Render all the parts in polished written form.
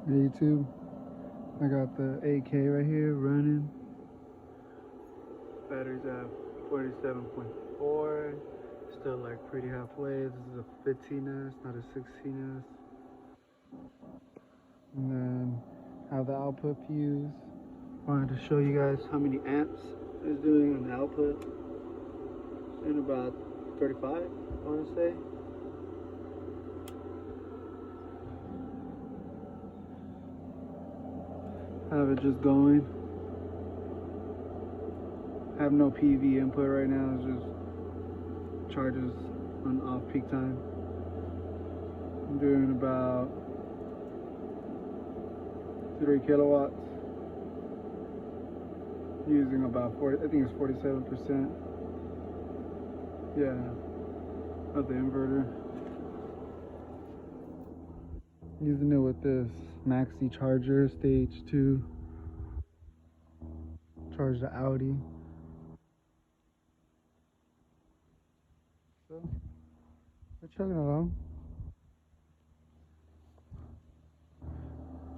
YouTube. I got the 8K right here running. Battery's at 47.4. Still like pretty halfway. This is a 15S, not a 16S. And then have the output fuse. Wanted to show you guys how many amps it's doing on the output. It's doing about 35, I want to say. Have it just going. Have no PV input right now. It's just charges on off-peak time. I'm doing about 3 kilowatts. Using about 40, I think it's 47%. Yeah, of the inverter. Using it with this maxi charger, stage 2. Charge the Audi. So, we're chugging along.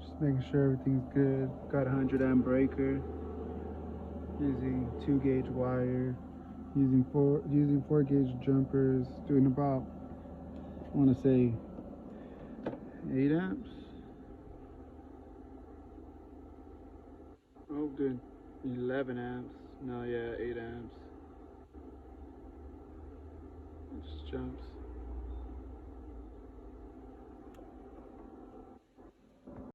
Just making sure everything's good. Got a 100 amp breaker. Using 2 gauge wire. Using 4 gauge jumpers. Doing about, I want to say, 8 amps. Oh, doing 11 amps. No, yeah, 8 amps. It just jumps.